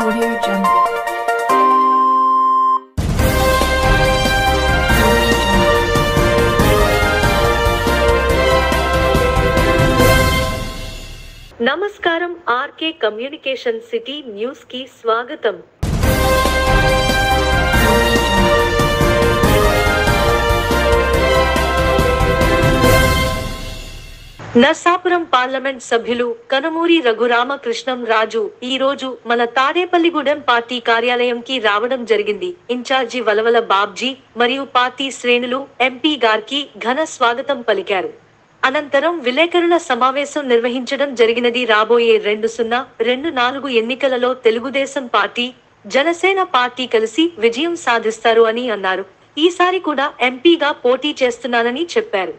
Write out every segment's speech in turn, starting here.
Audio Jungle. నమస్కారం RK communication city news కి స్వాగతం. నర్సాపురం పార్లమెంట్ సభ్యులు కనుమూరి రఘురామకృష్ణం రాజు ఈ రోజు మన తాడేపల్లిగూడెం పార్టీ కార్యాలయంకి రావడం జరిగింది. ఇన్ఛార్జి వలవల బాబ్జీ మరియు పార్టీ శ్రేణులు ఎంపీ గారికి ఘన స్వాగతం పలికారు. అనంతరం విలేకరుల సమావేశం నిర్వహించడం జరిగినది. రాబోయే 2024 ఎన్నికలలో తెలుగుదేశం పార్టీ, జనసేన పార్టీ కలిసి విజయం సాధిస్తారు అని అన్నారు. ఈసారి కూడా ఎంపీగా పోటీ చేస్తున్నానని చెప్పారు.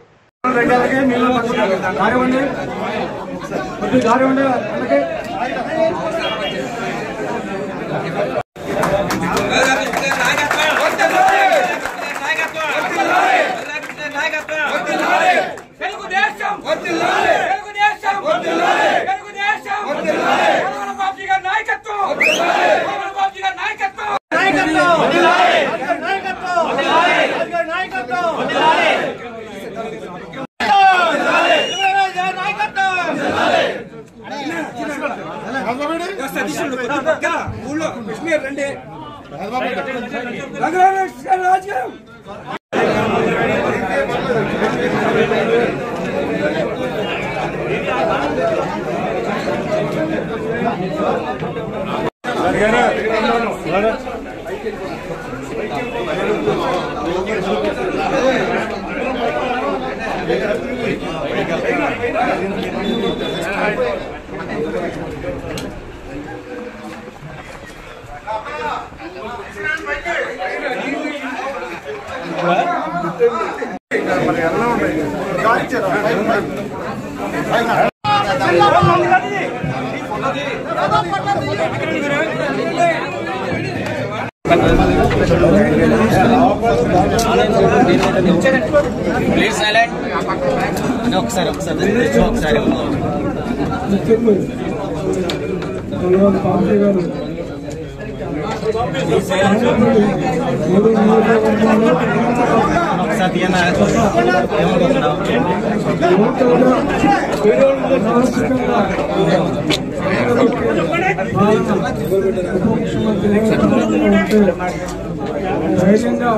ధైర్యంగా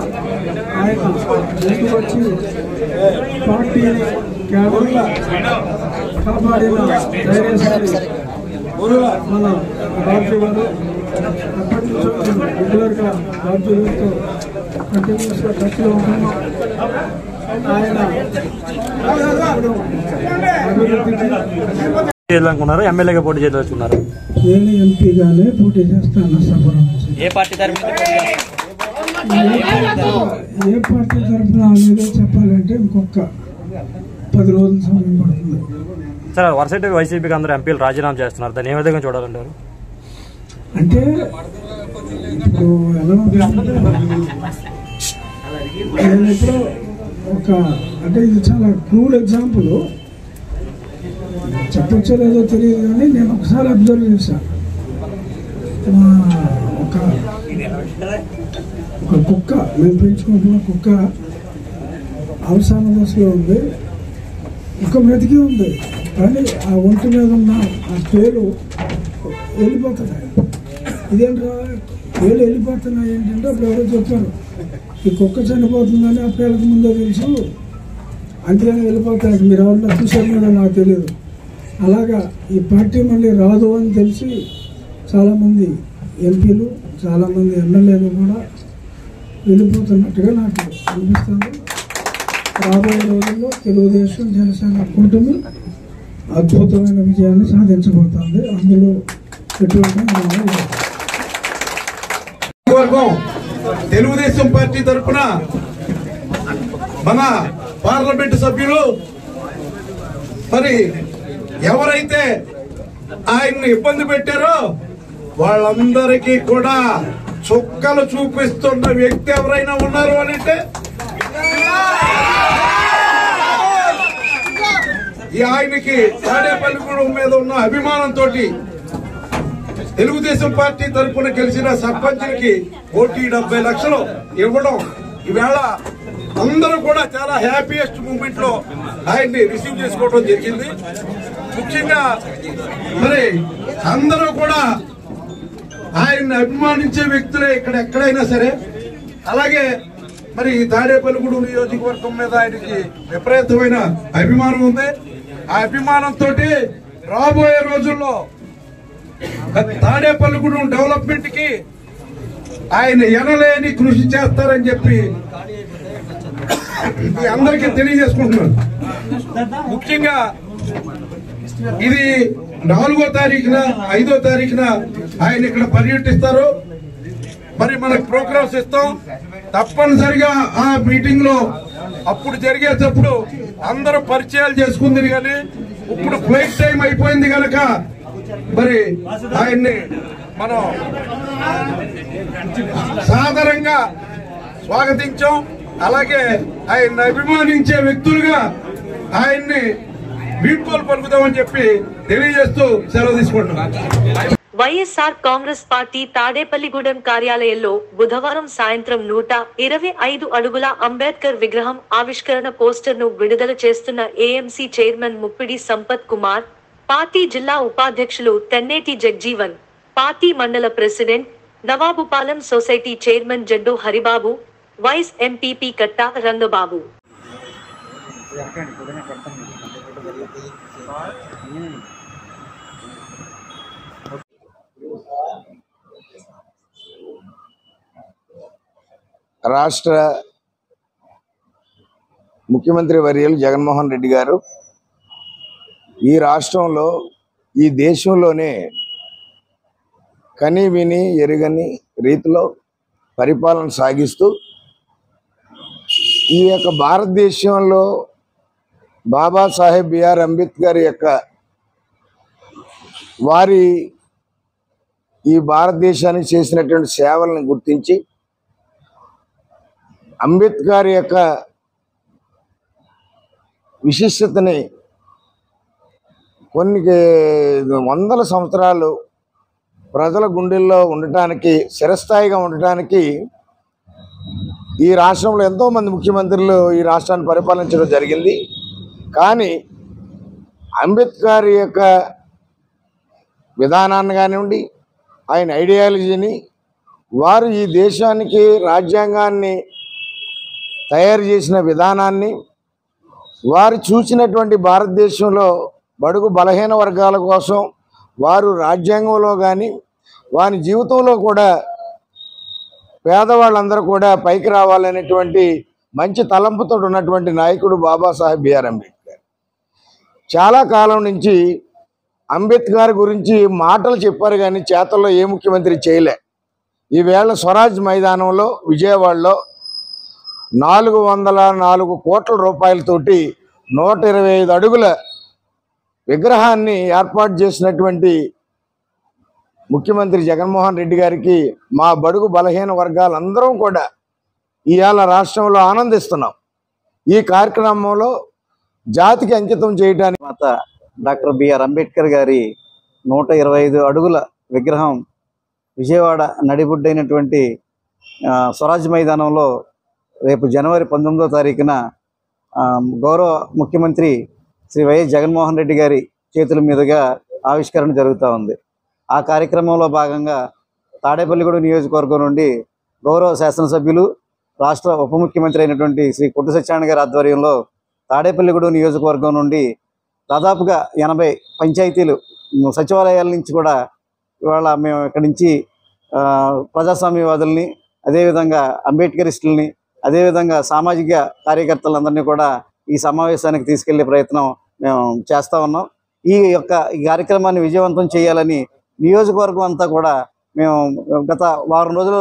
ఆయన ముందుకు వచ్చి పార్టీని కేవలంగా కాపాడిన ధైర్యశాలి మన బాబ్జీ గారు. అప్పటి నుంచి రెగ్యులర్గా బాబ్జీ గారితో కంటిన్యూస్గా టచ్లో ఉంటున్నాం. ఆయన చేయాలనుకున్నారు, ఎమ్మెల్యేగా పోటీ చేయదలుచుకున్నారు. నేను ఎంపీగానే పోటీ చేస్తాను. నర్సాపురం ఏ పార్టీ తరఫున అనేది చెప్పాలంటే ఇంకొక 10 రోజుల సమయం పడుతుంది. సార్, వరుసటి వైసీపీకి అందరూ ఎంపీలు రాజీనామా చేస్తున్నారు, దాన్ని ఏ విధంగా చూడాలంటారు? అంటే ఇప్పుడు ఎలా నేను ఎప్పుడో అంటే ఇది చాలా క్రూడ్ ఎగ్జాంపుల్, చెప్పొచ్చో లేదో తెలియదు కానీ నేను ఒకసారి అబ్జర్వ్ చేశాను. ఒక కుక్క, మేము పెంచుకుంటున్న కుక్క అవసాన దశలో ఉంది. కుక్క బ్రతికి ఉంది కానీ ఆ ఒంటి మీద ఉన్న ఆ పేరు వెళ్ళిపోతున్నాయి. ఇదేంట్రా పేర్లు వెళ్ళిపోతున్నాయి ఏంటంటే అప్పుడు ఎవరో చెప్పారు, ఈ కుక్క చనిపోతుందని ఆ పేర్లకు ముందే తెలుసు, అంతేగాని వెళ్ళిపోతాయి. మీరు ఎవరన్నా చూసారు కదా నాకు తెలియదు. అలాగా ఈ పార్టీ మళ్ళీ రాదు అని తెలిసి చాలామంది ఎంపీలు, చాలామంది ఎమ్మెల్యేలు కూడా వెళ్ళిపోతున్నట్టుగా నాకు అనిపిస్తుంది. రాబోయే రోజుల్లో తెలుగుదేశం జనసేన కూటమి అద్భుతమైన విజయాన్ని సాధించబోతోంది. అందులో ఎటువంటి తెలుగుదేశం పార్టీ తరఫున మన పార్లమెంటు సభ్యులు మరి ఎవరైతే ఆయన్ని ఇబ్బంది పెట్టారో వాళ్ళందరికీ కూడా చుక్కలు చూపిస్తున్న వ్యక్తి ఎవరైనా ఉన్నారు అంటే ఈ ఆయనకి తాడేపల్లిగూడెం మీద ఉన్న అభిమానంతో తెలుగుదేశం పార్టీ తరఫున గెలిచిన సర్పంచ్లకి 1,70 లక్షలు ఇవ్వడం ఈవేళ అందరూ కూడా చాలా హ్యాపీయెస్ట్ మూమెంట్ లో ఆయన్ని రిసీవ్ చేసుకోవడం జరిగింది. ముఖ్యంగా మరి అందరూ కూడా ఆయన్ని అభిమానించే వ్యక్తులే ఇక్కడ ఎక్కడైనా సరే. అలాగే మరి తాడేపల్లిగూడెం నియోజకవర్గం మీద ఆయనకి విపరీతమైన అభిమానం ఉంది. ఆ అభిమానంతో రాబోయే రోజుల్లో తాడేపల్లిగూడెం డెవలప్మెంట్ కి ఆయన ఎనలేని కృషి చేస్తారని చెప్పి అందరికీ తెలియజేసుకుంటున్నాను. ముఖ్యంగా ఇది 4వ తారీఖున 5వ తారీఖున ఆయన ఇక్కడ పర్యటిస్తారు. మరి మనకు ప్రోగ్రామ్స్ ఇస్తాం. తప్పనిసరిగా ఆ మీటింగ్ లో అప్పుడు జరిగేటప్పుడు అందరూ పరిచయాలు చేసుకుంది. కానీ ఇప్పుడు ఫ్లైట్ టైం అయిపోయింది కనుక మరి ఆయన్ని మనం సాదరంగా స్వాగతించాం. అలాగే ఆయన్ని అభిమానించే వ్యక్తులుగా ఆయన్ని వీడ్కోలు పలుకుతామని చెప్పి తెలియజేస్తూ సెలవు తీసుకుంటున్నాం. వైఎస్ఆర్ కాంగ్రెస్ పార్టీ తాడేపల్లిగూడెం కార్యాలయంలో బుధవారం సాయంత్రం 125 అడుగుల అంబేద్కర్ విగ్రహం ఆవిష్కరణ పోస్టర్ను విడుదల చేస్తున్న AMC chairman Muppidi Sampath Kumar, party జిల్లా ఉపాధ్యక్షులు Tenneti Jagjivan, party mandal president Navabupalem society chairman Jaddu Haribabu, vice MPP Katta Rangababu. రాష్ట్ర ముఖ్యమంత్రి వర్యులు జగన్మోహన్ రెడ్డి గారు ఈ రాష్ట్రంలో ఈ దేశంలోనే కని విని ఎరుగని రీతిలో పరిపాలన సాగిస్తూ ఈ యొక్క భారతదేశంలో బాబాసాహెబ్ బిఆర్ అంబేద్కర్ యొక్క వారి ఈ భారతదేశానికి చేసినటువంటి సేవలను గుర్తించి అంబేద్కర్ యొక్క విశిష్టతని కొన్ని వందల సంవత్సరాలు ప్రజల గుండెల్లో ఉండటానికి, చిరస్థాయిగా ఉండటానికి ఈ రాష్ట్రంలో ఎంతోమంది ముఖ్యమంత్రులు ఈ రాష్ట్రాన్ని పరిపాలించడం జరిగింది. కానీ అంబేద్కర్ యొక్క విధానాన్ని కానివ్వండి, ఆయన ఐడియాలజీని, వారు ఈ దేశానికి రాజ్యాంగాన్ని తయారు చేసిన విధానాన్ని, వారు చూసినటువంటి భారతదేశంలో బడుగు బలహీన వర్గాల కోసం వారు రాజ్యాంగంలో కానీ వారి జీవితంలో కూడా పేదవాళ్ళందరూ కూడా పైకి రావాలనేటువంటి మంచి తలంపుతో ఉన్నటువంటి నాయకుడు బాబాసాహెబ్ బిఆర్ అంబేద్కర్. చాలా కాలం నుంచి అంబేద్కర్ గురించి మాటలు చెప్పారు కానీ చేతల్లో ఏ ముఖ్యమంత్రి చేయలే. ఈవేళ స్వరాజ్ మైదానంలో విజయవాడలో 404 కోట్ల రూపాయలతోటి 125 అడుగుల విగ్రహాన్ని ఏర్పాటు చేసినటువంటి ముఖ్యమంత్రి జగన్మోహన్ రెడ్డి గారికి మా బడుగు బలహీన వర్గాలందరం కూడా ఇవాళ రాష్ట్రంలో ఆనందిస్తున్నాం. ఈ కార్యక్రమంలో జాతికి అంకితం చేయడానికి డాక్టర్ బిఆర్ అంబేద్కర్ గారి 125 అడుగుల విగ్రహం విజయవాడ నడిబొడ్డైనటువంటి స్వరాజ్ మైదానంలో రేపు జనవరి 19వ తారీఖున గౌరవ ముఖ్యమంత్రి శ్రీ వైఎస్ జగన్మోహన్ రెడ్డి గారి చేతుల మీదుగా ఆవిష్కరణ జరుగుతూ ఉంది. ఆ కార్యక్రమంలో భాగంగా తాడేపల్లిగూడెం నియోజకవర్గం నుండి గౌరవ శాసనసభ్యులు, రాష్ట్ర ఉప ముఖ్యమంత్రి అయినటువంటి శ్రీ కొట్టు సత్యనారాయణ గారి ఆధ్వర్యంలో తాడేపల్లిగూడెం నియోజకవర్గం నుండి దాదాపుగా 80 పంచాయతీలు, సచివాలయాల నుంచి కూడా ఇవాళ మేము ఇక్కడి నుంచి ప్రజాస్వామ్యవాదుల్ని, అదేవిధంగా అంబేద్కరిస్టులని, అదేవిధంగా సామాజిక కార్యకర్తలందరినీ కూడా ఈ సమావేశానికి తీసుకెళ్లే ప్రయత్నం మేము చేస్తూ ఉన్నాం. ఈ కార్యక్రమాన్ని విజయవంతం చేయాలని నియోజకవర్గం అంతా కూడా మేము గత వారం రోజులు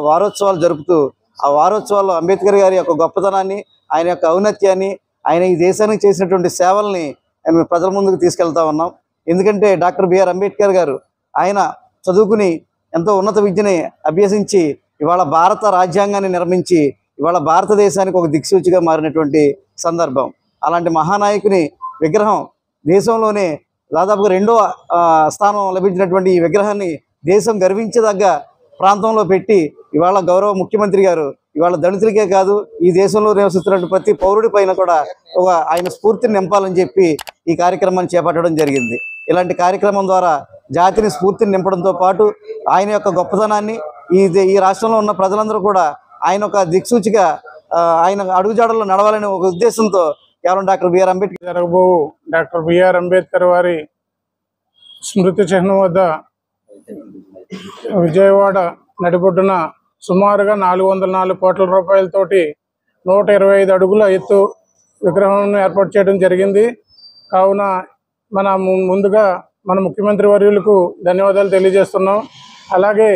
వారోత్సవాలు జరుపుతూ ఆ వారోత్సవాల్లో అంబేద్కర్ గారి యొక్క గొప్పతనాన్ని, ఆయన యొక్క ఔన్నత్యాన్ని, ఆయన ఈ దేశానికి చేసినటువంటి సేవల్ని ప్రజల ముందుకు తీసుకెళ్తా ఉన్నాం. ఎందుకంటే డాక్టర్ బిఆర్ అంబేద్కర్ గారు ఆయన చదువుకుని ఎంతో ఉన్నత విద్యని అభ్యసించి ఇవాళ భారత రాజ్యాంగాన్ని నిర్మించి ఇవాళ భారతదేశానికి ఒక దిక్సూచిగా మారినటువంటి సందర్భం. అలాంటి మహానాయకుని విగ్రహం దేశంలోనే దాదాపుగా 2వ స్థానం లభించినటువంటి ఈ విగ్రహాన్ని దేశం గర్వించదగ్గ ప్రాంతంలో పెట్టి ఇవాళ గౌరవ ముఖ్యమంత్రి గారు ఇవాళ దళితులకే కాదు ఈ దేశంలో నివసిస్తున్న ప్రతి పౌరుడి పైన కూడా ఆయన స్ఫూర్తిని నింపాలని చెప్పి ఈ కార్యక్రమాన్ని చేపట్టడం జరిగింది. ఇలాంటి కార్యక్రమం ద్వారా జాతిని స్ఫూర్తిని నింపడంతో పాటు ఆయన యొక్క గొప్పతనాన్ని ఈ రాష్ట్రంలో ఉన్న ప్రజలందరూ కూడా ఆయన ఒక దిక్సూచిగా ఆయన అడుగుజాడల్లో నడవాలనే ఒక ఉద్దేశంతో కేవలం డాక్టర్ బిఆర్ అంబేద్కర్ జరగబోవు డాక్టర్ బిఆర్ అంబేద్కర్ వారి స్మృతి చిహ్నం వద్ద విజయవాడ నడిబొడ్డున సుమారుగా 404 కోట్ల రూపాయలతోటి 125 అడుగుల ఎత్తు విగ్రహం ఏర్పాటు చేయడం జరిగింది. కావున ముందుగా మన ముఖ్యమంత్రి వర్యులకు ధన్యవాదాలు తెలియజేస్తున్నాం. అలాగే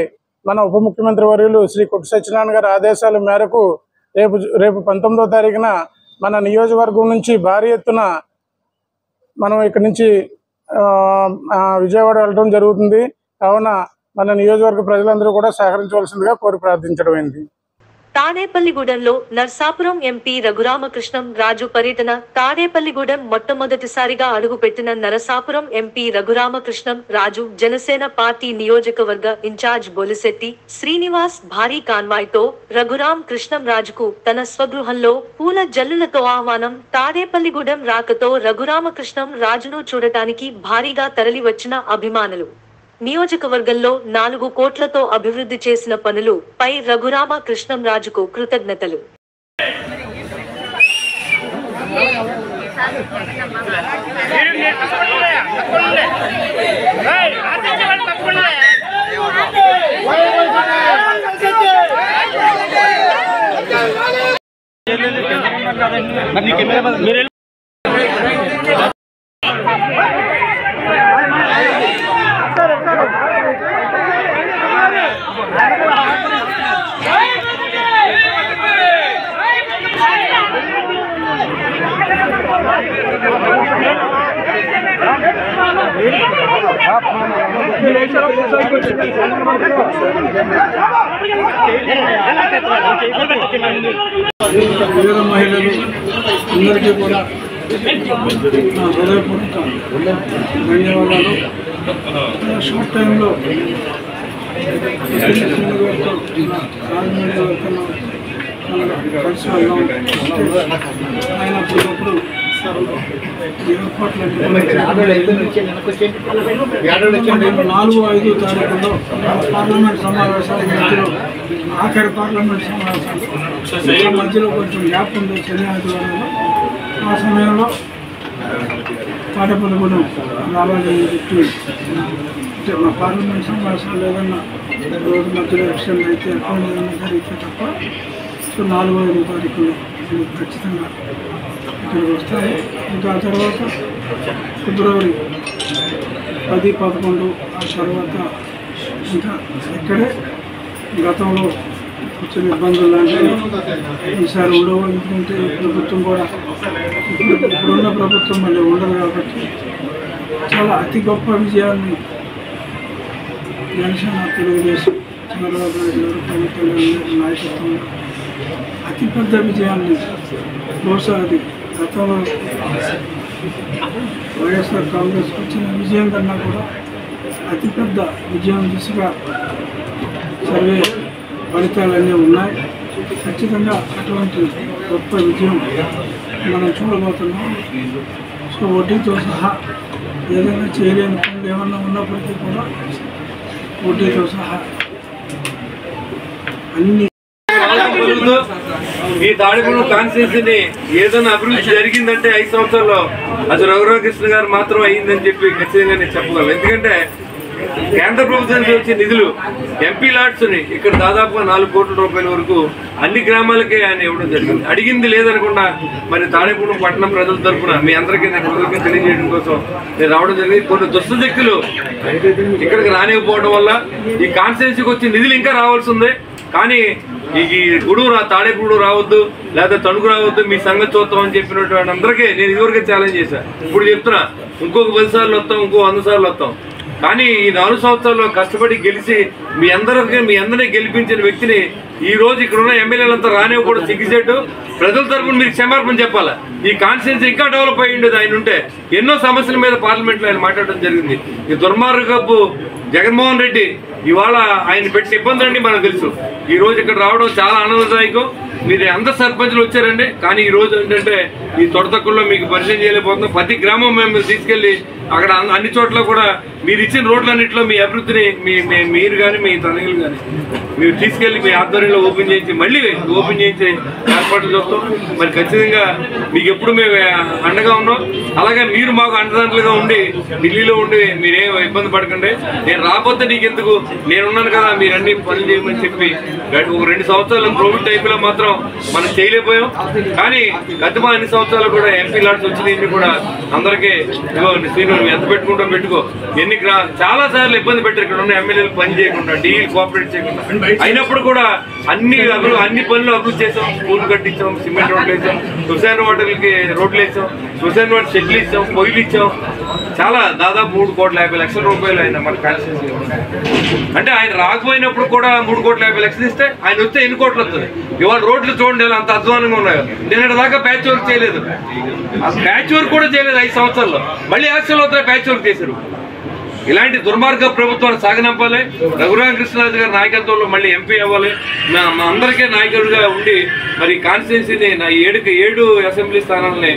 మన ఉప ముఖ్యమంత్రి వర్యులు శ్రీ కొట్టు సత్యనారాయణ గారి ఆదేశాల మేరకు రేపు 19వ తారీఖున మన నియోజకవర్గం నుంచి భారీ ఎత్తున మనం ఇక్కడి నుంచి విజయవాడ వెళ్ళడం జరుగుతుంది. కావున మన నియోజకవర్గ ప్రజలందరూ కూడా సహకరించవలసిందిగా కోరి ప్రార్థించడమైంది. తాడేపల్లిగూడెంలో నర్సాపురం ఎంపీ రఘురామకృష్ణం రాజు పర్యటన. తాడేపల్లిగూడెం మొట్టమొదటిసారిగా అడుగుపెట్టిన నరసాపురం ఎంపీ రఘురామకృష్ణం రాజు జనసేన పార్టీ నియోజకవర్గ ఇన్ఛార్జ్ బొలిశెట్టి శ్రీనివాస్ భారీ కాన్వాయ్తో రఘురామ్ కృష్ణం రాజుకు తన స్వగృహంలో పూల జల్లులతో ఆహ్వానం. తాడేపల్లిగూడెం రాకతో రఘురామకృష్ణం రాజును చూడటానికి భారీగా తరలివచ్చిన అభిమానులు. నియోజకవర్గంలో 4 కోట్లతో అభివృద్ధి చేసిన పనులు పై రఘురామ కృష్ణం రాజుకు కృతజ్ఞతలు. వీర మహిళలు అందరికీ కూడా నా హృదయపూర్వక ధన్యవాదాలు. షార్ట్ టైంలో కలిసి ఆయన అప్పుడప్పుడు ఏర్పాట్లు 4-5 తారీఖుల్లో పార్లమెంట్ సమావేశాల మధ్యలో ఆఖరి పార్లమెంట్ సమావేశాలు మధ్యలో కొంచెం గ్యాప్ ఉంది శని ఆదివారంలో. ఆ సమయంలో తాడేపల్లిగూడెం రావాలని చెప్పి మా పార్లమెంట్ సమావేశాలు ఏదన్నా రోజు మధ్యలో ఎక్స్టెండ్ అయితే అకౌంట్ జరిగితే తప్ప 4-5 తారీఖులు ఖచ్చితంగా ఇక్కడికి వస్తాయి. ఇంకా ఆ తర్వాత ఫిబ్రవరి 10-11 ఆ తర్వాత ఇంకా ఇక్కడే గతంలో వచ్చిన ఇబ్బందులు లాంటివి ఈసారి ఉండవు. ఎందుకంటే ప్రభుత్వం కూడా ఇప్పుడున్న ప్రభుత్వం మళ్ళీ ఉండదు కాబట్టి చాలా అతి గొప్ప విజయాన్ని జనసేన తెలుగుదేశం చంద్రబాబు నాయుడు గారు ప్రభుత్వం నాయకత్వంలో అతిపెద్ద విజయాన్ని బహుశా అది గతంలో వైఎస్ఆర్ కాంగ్రెస్ వచ్చిన విజయం కన్నా కూడా అతిపెద్ద విజయం దిశగా సర్వే ఫలితాలన్నీ ఉన్నాయి. ఖచ్చితంగా అటువంటి గొప్ప విజయం మనం చూడబోతున్నాం. సో వడ్డీతో సహా ఏదైనా చేయలేని పనులు ఏమన్నా ఉన్నప్పటికీ కూడా వడ్డీతో సహా అన్ని ఈ తాడేపల్లి కాన్స్టిట్యూన్సీని ఏదైనా అభివృద్ధి జరిగిందంటే 5 సంవత్సరాల్లో అది రఘురామకృష్ణ గారు మాత్రం అయ్యిందని చెప్పి ఖచ్చితంగా నేను చెప్పగలను. ఎందుకంటే కేంద్ర ప్రభుత్వం నుంచి వచ్చే నిధులు ఎంపీ లాట్స్ ని ఇక్కడ దాదాపుగా 4 కోట్ల రూపాయల వరకు అన్ని గ్రామాలకే ఆయన ఇవ్వడం జరిగింది. అడిగింది లేదనకుండా మరి తాడేపల్లి పట్టణం ప్రజల తరఫున మీ అందరికీ నేను తెలియజేయడం కోసం నేను రావడం జరిగింది. కొన్ని దుష్టశక్తులు ఇక్కడికి రానివ్వకపోవడం వల్ల ఈ కాన్స్టిట్యున్సీకి వచ్చే నిధులు ఇంకా రావాల్సి ఉంది. కానీ ఈ గూడూరు తాడేపల్లి రావద్దు లేదా తణుకు రావద్దు, మీ సంగతి చూద్దాం అని చెప్పినటువంటి అందరికీ నేను ఇదివరకే ఛాలెంజ్ చేశాను. ఇప్పుడు చెప్తున్నా, ఇంకొక 10 సార్లు వస్తాం, ఇంకో 100 సార్లు వస్తాం. కానీ ఈ 4 సంవత్సరాల్లో కష్టపడి గెలిచి మీ అందరినీ గెలిపించిన వ్యక్తిని ఈ రోజు ఇక్కడ ఉన్న ఎమ్మెల్యేలంతా రానివ్వకూడదు, సిగ్గుచేటు. ప్రజల తరఫున మీరు క్షమాపణ చెప్పాలా. ఈ కాన్స్టిట్యున్సీ ఇంకా డెవలప్ అయ్యి ఉండేది ఆయన ఉంటే. ఎన్నో సమస్యల మీద పార్లమెంట్లో ఆయన మాట్లాడడం జరిగింది. ఈ దుర్మార్గపు జగన్మోహన్ రెడ్డి ఇవాళ ఆయన పెట్టిన ఇబ్బందులన్నీ మనకు తెలుసు. ఈ రోజు ఇక్కడ రావడం చాలా ఆనందదాయకం. మీరు అందరు సర్పంచులు వచ్చారండి, కానీ ఈ రోజు ఏంటంటే ఈ తొడతక్కుల్లో మీకు పరిచయం చేయలేకపోతున్నాం. ప్రతి గ్రామం మేము తీసుకెళ్లి అక్కడ అన్ని చోట్ల కూడా మీరు ఇచ్చిన రోడ్లన్నింటిలో మీ అభివృద్ధిని మీరు కానీ మీ తనయులు కానీ మీరు తీసుకెళ్లి మీ ఆధ్వర్యంలో మళ్ళీ ఓపెన్ చేయించే ఏర్పాట్లు చూస్తాం. మరి ఖచ్చితంగా మీకు ఎప్పుడు మేము అండగా ఉన్నాం. అలాగే మీరు మాకు అండదండలుగా ఉండి ఢిల్లీలో ఉండి మీరేం ఇబ్బంది పడకండి. నేను రాకపోతే నీకెందుకు, నేనున్నాను కదా, మీరు అన్ని పనులు చేయమని చెప్పి 2 సంవత్సరాలు కోవిడ్ టైంలో మాత్రం మనం చేయలేకపోయాం. కానీ గత అన్ని సంవత్సరాలు కూడా ఎంపీ లాట్స్ వచ్చినాయి కూడా అందరికీ శ్రీను ఎంత పెట్టుకుంటా పెట్టుకో. చాలా సార్లు ఇబ్బంది పెట్టారు ఇక్కడ ఉన్న ఎమ్మెల్యేలు పని చేయకుండా, డీలు కోఆపరేట్ చేయకుండా. అయినప్పుడు కూడా అన్ని పనులు అభివృద్ధి చేసాం. స్కూల్ కట్టించాం, సిమెంట్ రోడ్లు వేసాం, శ్మశాన వాటర్లకి రోడ్లు వేసాం, శ్మశాన వాటర్ షెడ్లు ఇచ్చాం, పొయ్యిలు ఇచ్చాం. చాలా దాదాపు 3,50,00,000 రూపాయలు ఆయన మన కాన్స్టిట్యూన్సీ. అంటే ఆయన రాకపోయినప్పుడు కూడా 3,50,00,000 ఇస్తే ఆయన వస్తే ఎన్ని కోట్లు వస్తుంది. ఇవాళ రోడ్లు చూడండి ఎలా అంత అధ్వానంగా ఉన్నాయో. నిన్నటి దాకా ప్యాచ్ వర్క్ చేయలేదు, ప్యాచ్ వర్క్ కూడా చేయలేదు 5 సంవత్సరాల్లో. మళ్ళీ ఎలక్షన్లు అవుతాయి ప్యాచ్ వర్క్ చేశారు. ఇలాంటి దుర్మార్గ ప్రభుత్వాన్ని సాగనంపాలి. రఘురామకృష్ణరాజు గారి నాయకత్వంలో మళ్ళీ ఎంపీ అవ్వాలి. మా అందరికీ నాయకుడిగా ఉండి మరి కాన్స్టిట్యున్సీని 7 అసెంబ్లీ స్థానాలని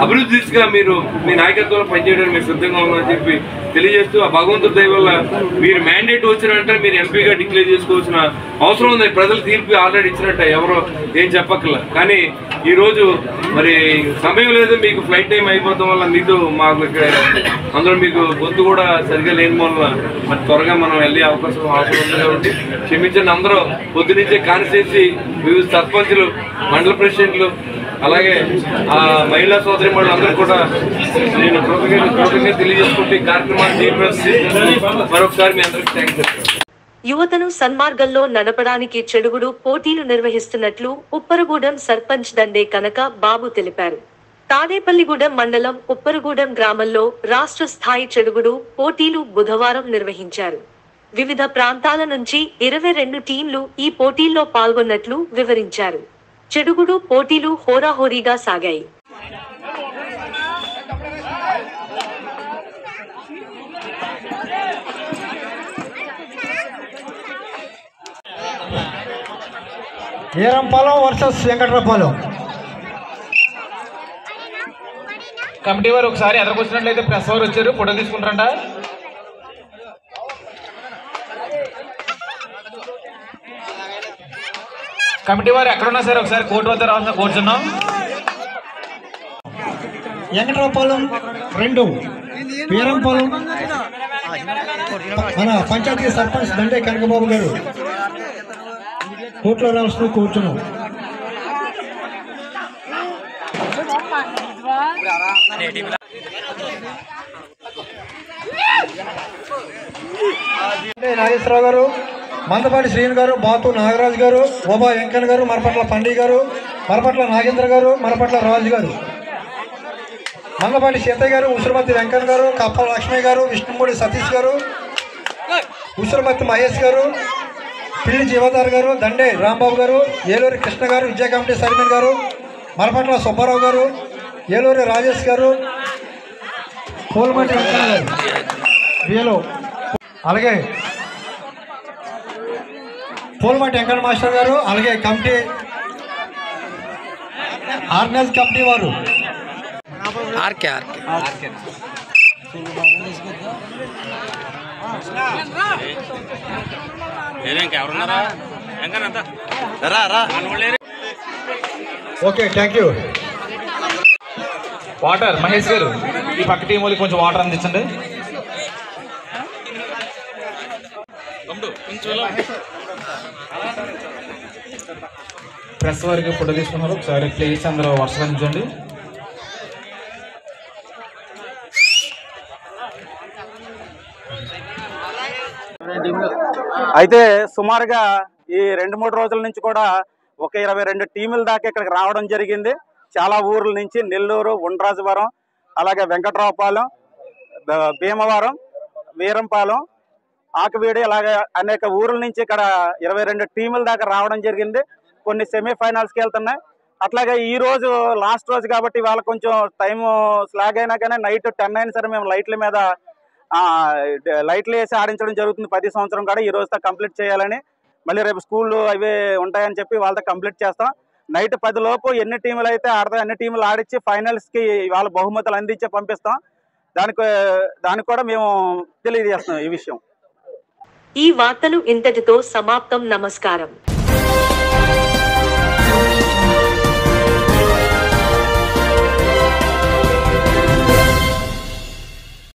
అభివృద్ధి దిశగా మీరు మీ నాయకత్వంలో పనిచేయడానికి మీరు సిద్ధంగా ఉన్నారని చెప్పి తెలియజేస్తూ, ఆ భగవంతుడి దయ వల్ల మీరు మ్యాండేట్ వచ్చినంటే మీరు ఎంపీగా డిక్లేర్ చేసుకోవాల్సిన అవసరం ఉంది. ప్రజలు తీర్పు ఆల్రెడీ ఇచ్చినట్టే, ఎవరో ఏం చెప్పక్కర్లా. కానీ ఈరోజు మరి సమయం లేదు, మీకు ఫ్లైట్ టైం అయిపోవడం వల్ల మీతో మాకు ఇక్కడ అందులో మీకు గొంతు కూడా సరిగ్గా లేని వల్ల మరి త్వరగా మనం వెళ్ళే అవకాశం ఉంది కాబట్టి క్షమించండి. అందరూ పొద్దునుంచే కాన్స్టిట్యున్సీ వివిధ సర్పంచులు, మండల ప్రెసిడెంట్లు, అలాగే ఆ మహిళా సోదరి అందరూ కూడా నేను కృతజ్ఞత తెలియజేసుకుంటే ఈ కార్యక్రమాన్ని మరొకసారి మీ అందరికీ థ్యాంక్స్ చెప్తాను. యువతను సన్మార్గంలో నడపడానికి చెడుగుడు పోటీలు నిర్వహిస్తున్నట్లు ఉప్పరగూడెం సర్పంచ్ దండే కనక బాబు తెలిపారు. తాడేపల్లిగూడెం మండలం ఉప్పరగూడెం గ్రామంలో రాష్ట్ర స్థాయి చెడుగుడు పోటీలు బుధవారం నిర్వహించారు. వివిధ ప్రాంతాల నుంచి 22 టీంలు ఈ పోటీల్లో పాల్గొన్నట్లు వివరించారు. చెడుగుడు పోటీలు హోరాహోరీగా సాగాయి. ఏరంపాలెం వర్సెస్ వెంకట్రాపాలెం. కమిటీ వారు ఒకసారి ఎదురుకొచ్చినట్లయితే ప్రెస్ వారు వచ్చారు, ఫోటో తీసుకుంటారంట. కమిటీ వారు ఎక్కడున్నా సరే ఒకసారి కోర్టు వద్ద రావాల్సిన కూర్చున్నాం. వెంకట్రాపాలెం 2, వీరంపాలెం మన పంచాయతీ సర్పంచ్ దండే కనకబాబు గారు కోర్టులో రావాల్సిన కూర్చున్నాం. నాగేశ్వరరావు గారు, మందపాటి శ్రీను గారు, బాతు నాగరాజు గారు, ఓబా వెంకన్న గారు, మరపట్ల పండి గారు, మరపట్ల నాగేంద్ర గారు, మరపట్ల రాజు గారు, మందపాటి సీతయ్య గారు, ఉసురుమతి వెంకన్న గారు, కప్పల లక్ష్మయ్య గారు, విష్ణుమూడి సతీష్ గారు, ఉసురుమతి మహేష్ గారు, పిల్లి జీవదార్ గారు, దండే రాంబాబు గారు, ఏలూరి కృష్ణ గారు, విజయ కమిటీ సర్మన్ గారు, మరపట్ల సుబ్బారావు గారు, ఏలూరి రాజేష్ గారు, పూలమట్టి వెంకన్న గారు, వీళ్ళు అలాగే పూలమట్టి వెంకన్న మాస్టర్ గారు, అలాగే కమిటీ ఆర్గనైజ్ కమిటీ వారు okay thank you. Water Mahesh గారు ఈ పక్క టీం వాళ్ళకి కొంచెం వాటర్ అందించండి. ప్రెస్ వారికి ఫోటో తీసుకున్నారు, ఒకసారి ప్లీజ్ అందరూ వర్షించండి. అయితే సుమారుగా ఈ 2-3 రోజుల నుంచి కూడా ఒక 22 టీముల దాకా ఇక్కడికి రావడం జరిగింది. చాలా ఊర్ల నుంచి నెల్లూరు, ఉండ్రాజవరం, అలాగే వెంకట్రావుపాలెం, భీమవరం, వీరంపాలెం, ఆకువీడి, అలాగే అనేక ఊర్ల నుంచి ఇక్కడ 22 టీముల దాకా రావడం జరిగింది. కొన్ని సెమీఫైనల్స్కి వెళ్తున్నాయి. అట్లాగే ఈ రోజు లాస్ట్ రోజు కాబట్టి వాళ్ళ కొంచెం టైం స్లాగ్ అయినా కానీ నైట్ 10 అయినా సరే మేము లైట్లు వేసి ఆడించడం జరుగుతుంది. 10 సంవత్సరం కూడా ఈ రోజుతో కంప్లీట్ చేయాలని, మళ్ళీ రేపు స్కూళ్ళు అవి ఉంటాయని చెప్పి వాళ్ళతో కంప్లీట్ చేస్తాం. నైట్ 10 లోపు ఎన్ని టీములు అయితే ఆడతాయో అన్ని టీములు ఆడించి ఫైనల్స్కి వాళ్ళ బహుమతులు అందించి పంపిస్తాం. దానికి కూడా మేము తెలియజేస్తున్నాం ఈ విషయం. ఈ వార్తలు ఇంతటితో సమాప్తం. నమస్కారం.